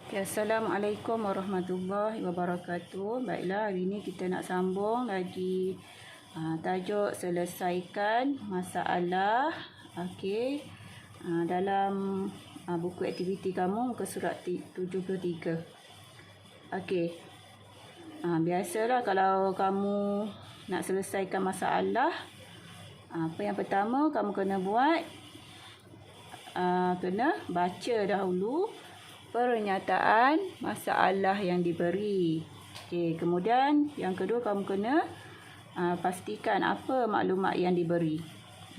Okay, Assalamualaikum warahmatullahi wabarakatuh. Baiklah, hari ini kita nak sambung lagi tajuk selesaikan masalah. Okey. Dalam buku aktiviti kamu muka surat 73. Okey. Biasalah kalau kamu nak selesaikan masalah, apa yang pertama kamu kena buat, kena baca dahulu pernyataan masalah yang diberi. Okey, kemudian yang kedua kamu kena pastikan apa maklumat yang diberi.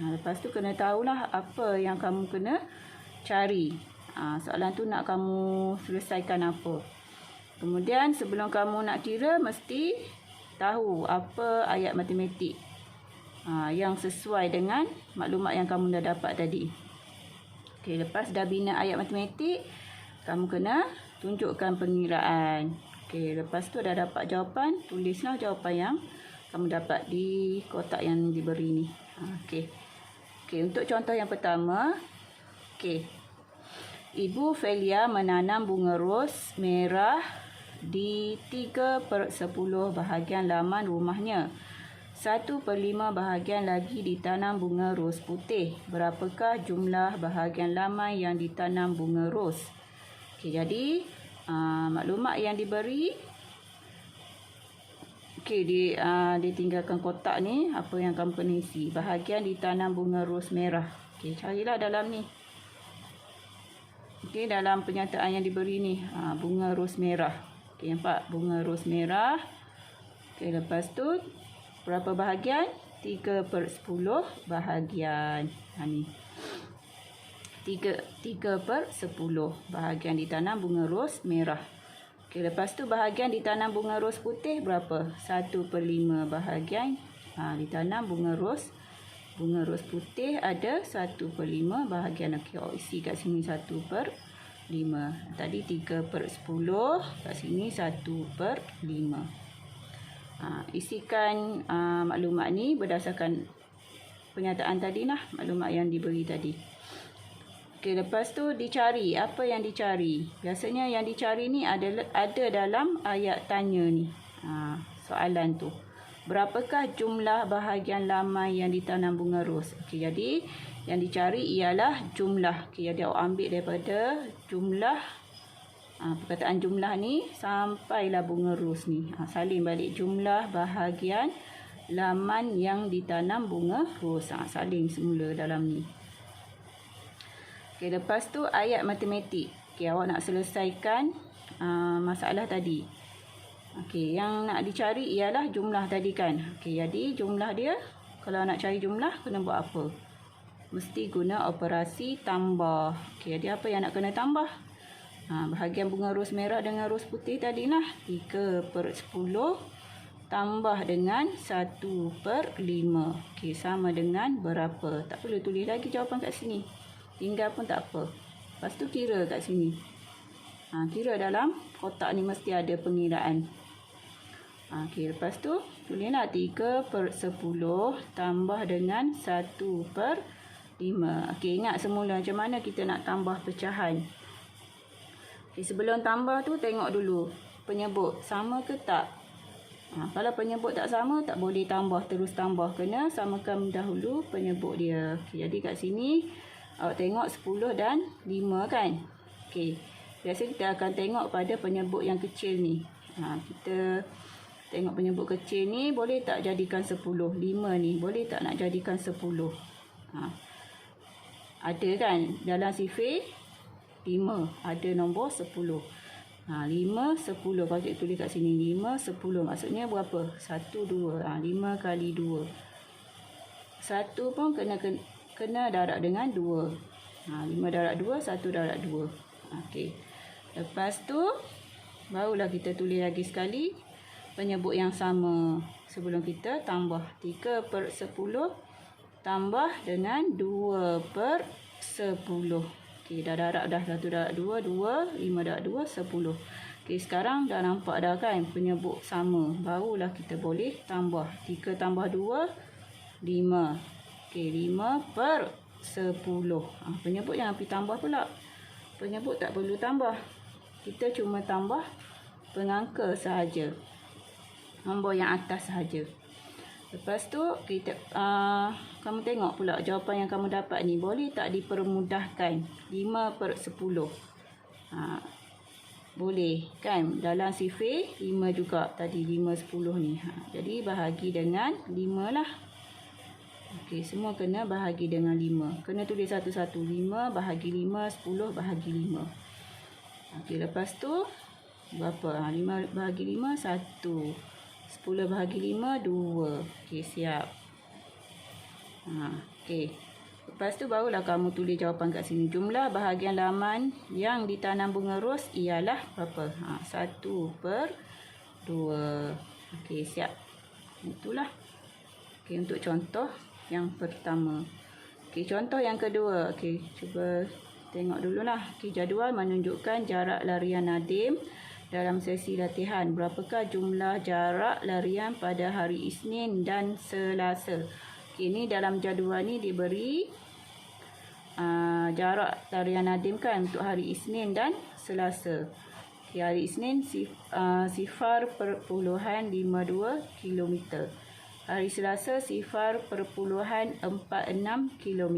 Lepas tu kena tahulah apa yang kamu kena cari. Soalan tu nak kamu selesaikan apa. Kemudian sebelum kamu nak kira mesti tahu apa ayat matematik yang sesuai dengan maklumat yang kamu dah dapat tadi. Okey, lepas dah bina ayat matematik, kamu kena tunjukkan pengiraan. Okey, lepas tu dah dapat jawapan, tulislah jawapan yang kamu dapat di kotak yang diberi ni. Okey. Okey, untuk contoh yang pertama, okey. Ibu Felia menanam bunga ros merah di 3/10 bahagian laman rumahnya. 1/5 bahagian lagi ditanam bunga ros putih. Berapakah jumlah bahagian laman yang ditanam bunga ros? Okey, jadi maklumat yang diberi, okey, ditinggalkan kotak ni, apa yang kamu kena isi. Bahagian ditanam bunga ros merah. Okey, carilah dalam ni. Okey, dalam pernyataan yang diberi ni, bunga ros merah. Okey, nampak bunga ros merah. Okey, lepas tu berapa bahagian? 3/10 bahagian. Ni. 3/10 bahagian ditanam bunga ros merah. Okey, lepas tu bahagian ditanam bunga ros putih berapa? 1/5 bahagian ditanam bunga ros putih ada 1/5 bahagian. Okey, isi kat sini 1/5. Tadi 3/10, kat sini 1/5. Isikan maklumat ni berdasarkan pernyataan tadi lah, maklumat yang diberi tadi. Okey, lepas tu dicari. Apa yang dicari? Biasanya yang dicari ni ada dalam ayat tanya ni. Soalan tu. Berapakah jumlah bahagian laman yang ditanam bunga ros? Okey, jadi yang dicari ialah jumlah. Okey, jadi awak ambil daripada jumlah, perkataan jumlah ni sampailah bunga ros ni. Salin balik jumlah bahagian laman yang ditanam bunga ros. Salin semula dalam ni. Okey, lepas tu ayat matematik. Okey, awak nak selesaikan masalah tadi. Okey, yang nak dicari ialah jumlah tadi kan. Okey, jadi jumlah dia, kalau nak cari jumlah kena buat apa? Mesti guna operasi tambah. Okey, jadi apa yang nak kena tambah? Bahagian bunga ros merah dengan ros putih tadi lah. 3/10 tambah dengan 1/5. Okey, sama dengan berapa? Tak perlu tulis lagi jawapan kat sini. Tinggal pun tak apa. Lepas tu kira kat sini. Kira dalam kotak ni mesti ada pengiraan. Okey, lepas tu tulislah 3/10 tambah dengan 1/5. Okey, ingat semula macam mana kita nak tambah pecahan. Okey, sebelum tambah tu tengok dulu penyebut sama ke tak. Kalau penyebut tak sama, tak boleh tambah terus tambah. Kena samakan dahulu penyebut dia. Okey, jadi kat sini awak tengok 10 dan 5 kan. Okey. Biasa kita akan tengok pada penyebut yang kecil ni. Kita tengok penyebut kecil ni, boleh tak jadikan 10? 5 ni, boleh tak nak jadikan 10? Ada kan? Dalam sifir 5, ada nombor 10. 5, 10. Kalau kita tulis kat sini, 5, 10. Maksudnya berapa? 1, 2. 5 kali 2. 1 pun kena darab dengan 2. 5 darab 2, 1 darab 2. Okey. Lepas tu, barulah kita tulis lagi sekali penyebut yang sama. Sebelum kita tambah 3/10 tambah dengan 2/10. Okey, dah darab dah. 1 darab 2, 2. 5 darab 2, 10. Okey, sekarang dah nampak dah kan penyebut sama. Barulah kita boleh tambah. 3 tambah 2, 5. Okey, 5/10. Penyebut jangan pergi tambah pula. Penyebut tak perlu tambah. Kita cuma tambah pengangka sahaja. Nombor yang atas sahaja. Lepas tu kita kamu tengok pula jawapan yang kamu dapat ni boleh tak dipermudahkan 5/10. Boleh kan, dalam sifir 5 juga tadi, 5/10 ni. Jadi bahagi dengan 5 lah. Okey, semua kena bahagi dengan 5. Kena tulis satu-satu. 5 bahagi 5, 10 bahagi 5. Okey, lepas tu berapa? 5 bahagi 5 1. 10 bahagi 5 2. Okey, siap. Okey. Lepas tu barulah kamu tulis jawapan kat sini. Jumlah bahagian laman yang ditanam bunga ros ialah berapa? 1/2. Okey, siap. Itulah. Okey, untuk contoh yang pertama. Okey, contoh yang kedua. Okey, cuba tengok dululah. Okey, jadual menunjukkan jarak larian Nadim dalam sesi latihan. Berapakah jumlah jarak larian pada hari Isnin dan Selasa? Okey, ni dalam jadual ni diberi jarak larian Nadim kan untuk hari Isnin dan Selasa. Okey, hari Isnin 0.52 km. Hari Selasa 0.46 km.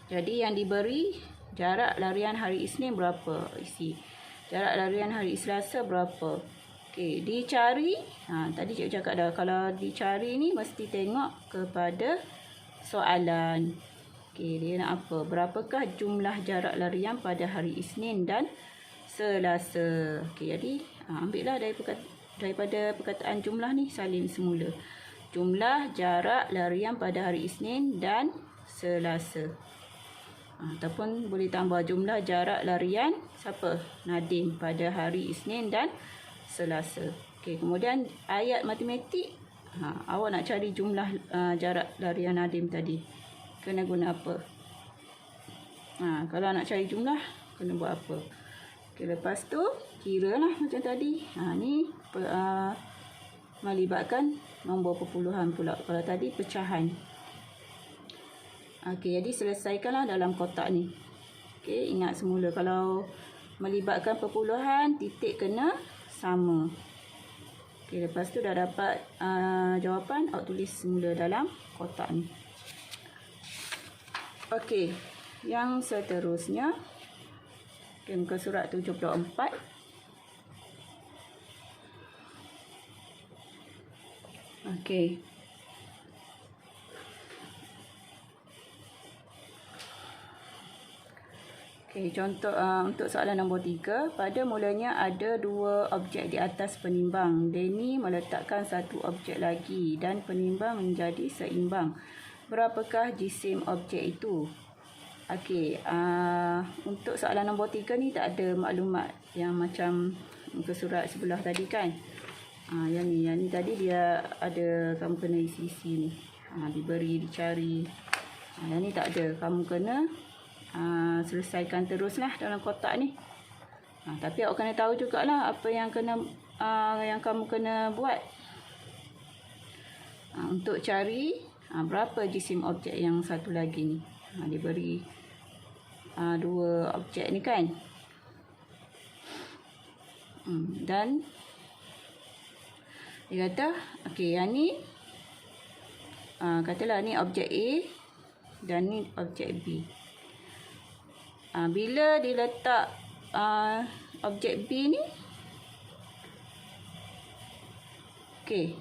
Jadi yang diberi jarak larian hari Isnin berapa? Isi. Jarak larian hari Selasa berapa? Okey, dicari. Tadi cikgu cakap dah, kalau dicari ni mesti tengok kepada soalan. Okey, dia nak apa? Berapakah jumlah jarak larian pada hari Isnin dan Selasa? Okey, jadi ambillah daripada perkataan jumlah ni, salin semula. Jumlah jarak larian pada hari Isnin dan Selasa. Ataupun boleh tambah jumlah jarak larian siapa? Nadim pada hari Isnin dan Selasa. Okey, kemudian ayat matematik. Awak nak cari jumlah jarak larian Nadim tadi. Kena guna apa? Kalau nak cari jumlah, kena buat apa? Okey, lepas tu kiralah macam tadi. Ni melibatkan nombor perpuluhan pula. Kalau tadi pecahan. Okey, jadi selesaikanlah dalam kotak ni. Okey, ingat semula kalau melibatkan perpuluhan, titik kena sama. Okey, lepas tu dah dapat jawapan, awak tulis semula dalam kotak ni. Okey, yang seterusnya. Okey, muka surat 74. Okey. Okey, contoh untuk soalan nombor 3. Pada mulanya ada 2 objek di atas penimbang. Denny meletakkan 1 objek lagi dan penimbang menjadi seimbang. Berapakah jisim objek itu? Okey, untuk soalan nombor 3 ni tak ada maklumat yang macam muka surat sebelah tadi kan. Yang ni tadi dia ada, kamu kena isi-isi ni. Diberi, dicari. Yang ni tak ada, kamu kena selesaikan teruslah dalam kotak ni. Tapi awak kena tahu jugalah apa yang yang kamu kena buat. Untuk cari berapa jisim objek yang satu lagi ni. Diberi 2 objek ni kan. Dan dia kata, okey, yang ni katalah ni objek A dan ni objek B. Bila diletak objek B ni, okey,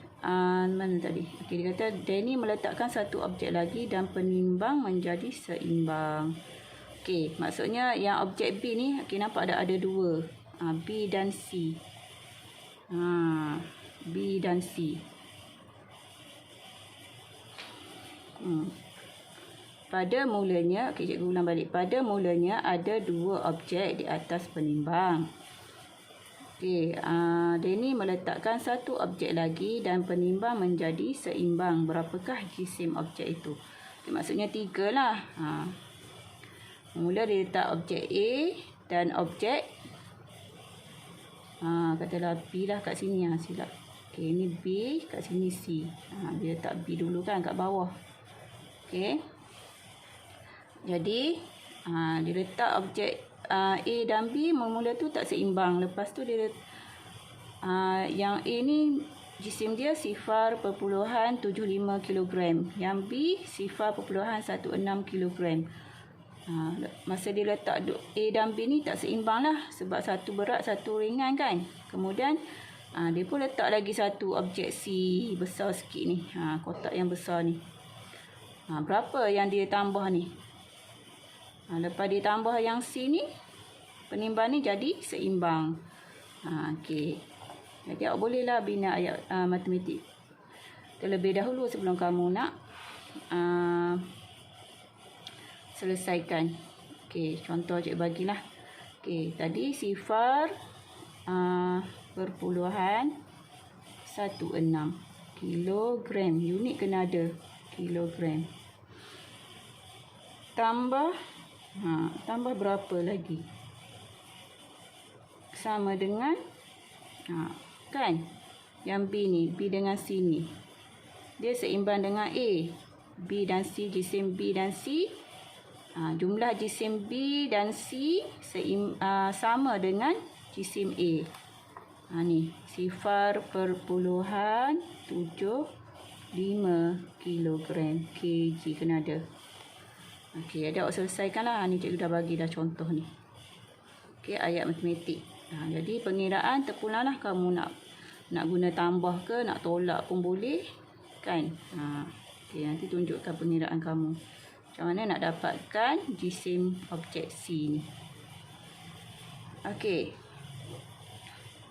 mana tadi? Okey, dia kata Denny meletakkan 1 objek lagi dan penimbang menjadi seimbang. Okey, maksudnya yang objek B ni, okey, nampak ada 2, B dan C. B dan C. Pada mulanya, okey, cikgu ulang balik. Pada mulanya ada 2 objek di atas penimbang. Okey, Denny meletakkan 1 objek lagi dan penimbang menjadi seimbang. Berapakah jisim objek itu? Okay, maksudnya 3 lah. Mula dia letak objek A dan objek katalah B lah kat sini. Silap. Okey, ini B, kat sini C. Dia letak B dulu kan kat bawah. Okey. Jadi dia letak objek A dan B mula tu tak seimbang. Lepas tu dia yang A ni jisim dia 0.75 kg. Yang B 0.16 kg. Masa dia letak A dan B ni tak seimbang lah. Sebab satu berat, satu ringan kan. Kemudian dia pun letak lagi satu objek C besar sikit ni. Kotak yang besar ni. Berapa yang dia tambah ni? Lepas dia tambah yang C ni, penimbang ni jadi seimbang. Okey. Jadi awak bolehlah bina ayat matematik terlebih dahulu sebelum kamu nak selesaikan. Okey, contoh cikgu bagilah. Okey, tadi 0.16 kilogram. Unit kena ada. Kilogram. Tambah berapa lagi? Sama dengan kan? Yang B ni, B dengan C ni. Dia seimbang dengan A. B dan C, jisim B dan C. Jumlah jisim B dan C sama dengan jisim A. Ni 0.75 kilogram. kg kena ada. Okey, ada awak selesaikanlah. Ni cikgu dah bagi dah contoh ni. Okey, ayat matematik. Jadi pengiraan terpulanglah kamu nak guna tambah ke, nak tolak pun boleh kan. Okey, nanti tunjukkan pengiraan kamu. Macam mana nak dapatkan jisim objek C ni. Okey.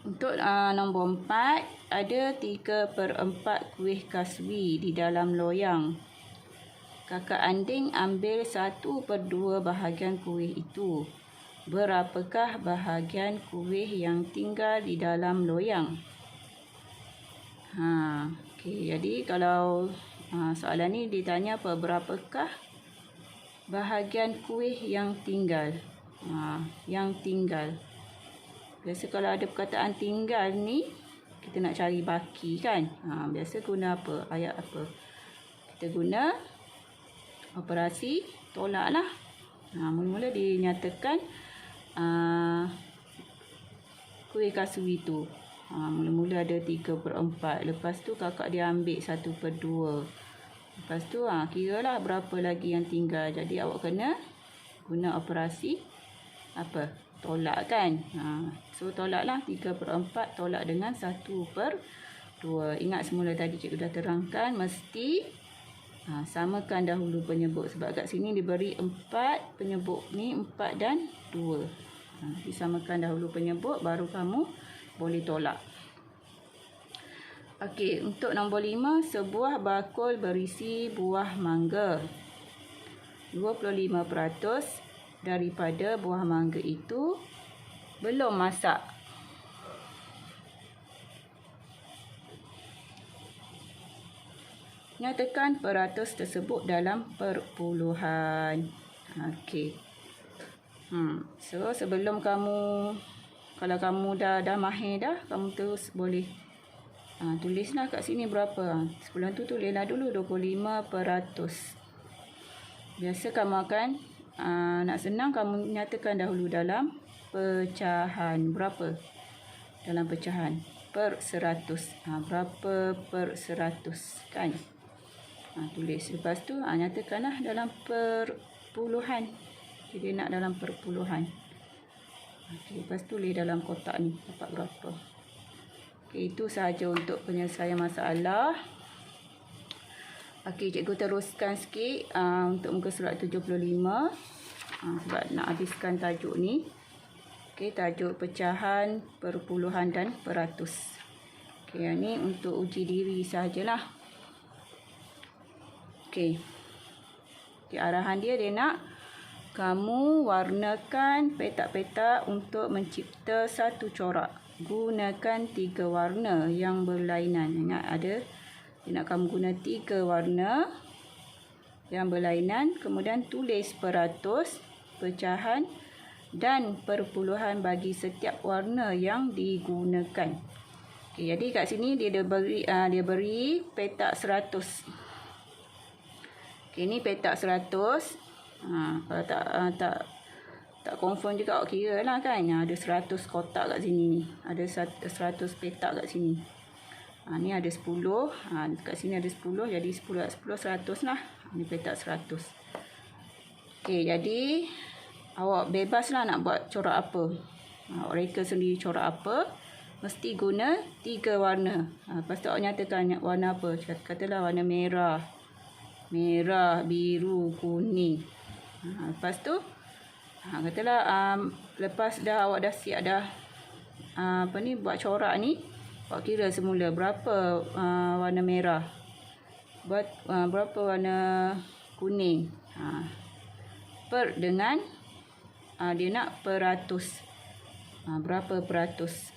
Untuk nombor 4, ada 3/4 kuih kasbi di dalam loyang. Kakak Anding ambil 1/2 bahagian kuih itu. Berapakah bahagian kuih yang tinggal di dalam loyang? Okey, jadi kalau soalan ni ditanya apa? Berapakah bahagian kuih yang tinggal? Yang tinggal. Biasa kalau ada perkataan tinggal ni, kita nak cari baki kan? Biasa guna apa? Ayat apa? Kita guna operasi tolak lah. Mula-mula dinyatakan kuih kasbi tu. Mula-mula ada 3/4. Lepas tu kakak dia ambil 1/2. Lepas tu kiralah berapa lagi yang tinggal. Jadi awak kena guna operasi apa? Tolak kan. So tolaklah 3/4 tolak dengan 1/2. Ingat semula tadi cikgu dah terangkan mesti samakan dahulu penyebut. Sebab kat sini diberi 4, penyebut ni 4 dan 2. Disamakan dahulu penyebut baru kamu boleh tolak. Okey, untuk nombor 5, sebuah bakul berisi buah mangga. 25% daripada buah mangga itu belum masak. Nyatakan peratus tersebut dalam perpuluhan. Okey. So sebelum kamu, kalau kamu dah mahir dah, kamu terus boleh tulislah kat sini berapa. Sebelum tu tulislah dulu 25%. Biasa kamu akan nak senang kamu nyatakan dahulu dalam pecahan. Berapa? Dalam pecahan per 100. Berapa per 100 kan? Tulis. Lepas tu nyatakanlah dalam perpuluhan. Jadi nak dalam perpuluhan. Okey, lepas tulis dalam kotak ni dapat berapa. Okey, itu sahaja untuk penyelesaian masalah. Okey, cikgu teruskan sikit untuk muka surat 75. Sebab nak habiskan tajuk ni. Okey, tajuk pecahan, perpuluhan dan peratus. Okey, yang ni untuk uji diri sahajalah. Okey. Arahan dia nak kamu warnakan petak-petak untuk mencipta satu corak. Gunakan 3 warna yang berlainan. Ingat ada, dia nak kamu guna 3 warna yang berlainan. Kemudian tulis peratus, pecahan dan perpuluhan bagi setiap warna yang digunakan. Okay, jadi kat sini dia beri petak 100. Okay, ni petak 100. Kalau tak tak confirm juga awak kira lah kan. Ada 100 kotak kat sini. Ada 100 petak kat sini. Ni ada 10. Kat sini ada 10. Jadi 10 kat 10, 100 lah. Ni petak 100. Okey, jadi awak bebas lah nak buat corak apa. Awak reka sendiri corak apa. Mesti guna 3 warna. Lepas tu awak nyatakan warna apa. Katalah warna merah. Merah, biru, kuning. Lepas tu katalah lepas dah awak dah siap dah buat corak ni, awak kira semula berapa warna merah, berapa warna kuning, per dengan dia nak peratus, berapa peratus.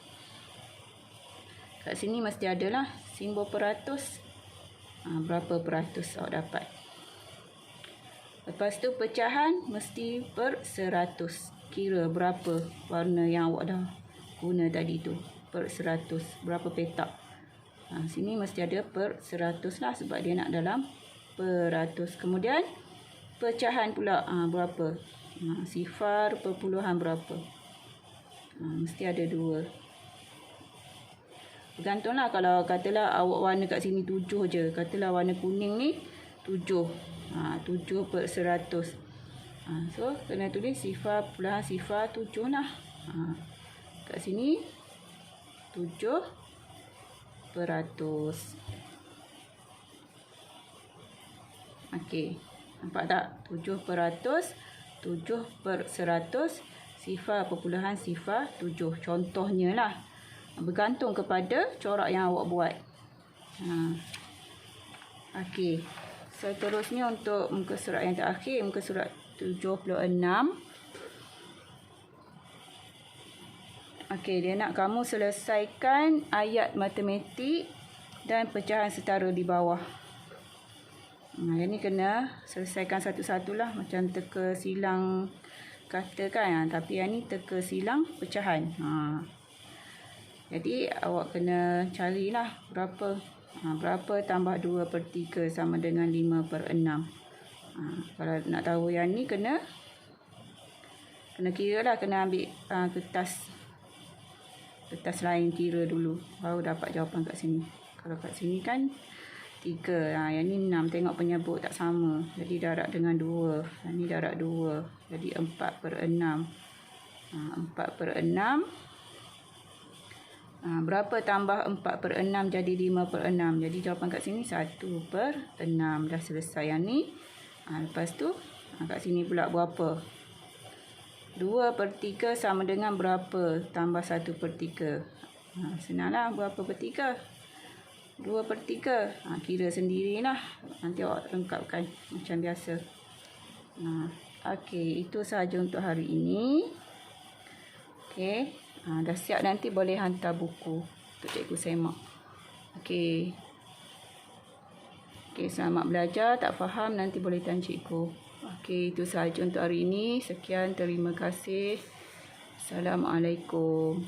Kat sini mesti ada lah simbol peratus. Berapa peratus awak dapat. Lepas tu pecahan mesti per 100. Kira berapa warna yang awak dah guna tadi tu. Per 100. Berapa petak. Sini mesti ada per 100 lah sebab dia nak dalam peratus. Kemudian pecahan pula berapa. Sifar perpuluhan berapa. Mesti ada 2. Bergantunglah kalau katalah awak warna kat sini 7 je. Katalah warna kuning ni 7. 7 per 100. So, kena tulis sifar perpuluhan sifar 7 lah. Kat sini 7 peratus. Okey. Nampak tak? 7 peratus. 7 per 100. Sifar perpuluhan sifar 7. Contohnya lah. Bergantung kepada corak yang awak buat. Okey. Seterusnya untuk muka surat yang terakhir, muka surat 76. Okey, dia nak kamu selesaikan ayat matematik dan pecahan setara di bawah. Yang ni kena selesaikan satu-satulah, macam teka silang kata kan. Tapi yang ni teka silang pecahan. Jadi awak kena carilah berapa. Berapa tambah 2 per 3 sama dengan 5 per 6. Kalau nak tahu yang ni kena kira lah. Kena ambil kertas lain kira dulu. Baru dapat jawapan kat sini. Kalau kat sini kan 3. Yang ni 6. Tengok penyebut tak sama. Jadi darab dengan 2. Yang ni darab 2. Jadi 4 per 6. 4 per 6. Berapa tambah 4 per 6 jadi 5 per 6. Jadi jawapan kat sini 1 per 6. Dah selesai yang ni. Lepas tu kat sini pula berapa. 2 per 3 sama dengan berapa tambah 1 per 3. Senanglah berapa per 3. 2 per 3. Kira sendirilah. Nanti awak lengkapkan macam biasa. Okey, itu sahaja untuk hari ini. Okey. Dah siap, nanti boleh hantar buku untuk cikgu semak. Okey. Okey, selamat belajar. Tak faham nanti boleh tanya cikgu. Okey, itu sahaja untuk hari ini. Sekian, terima kasih. Assalamualaikum.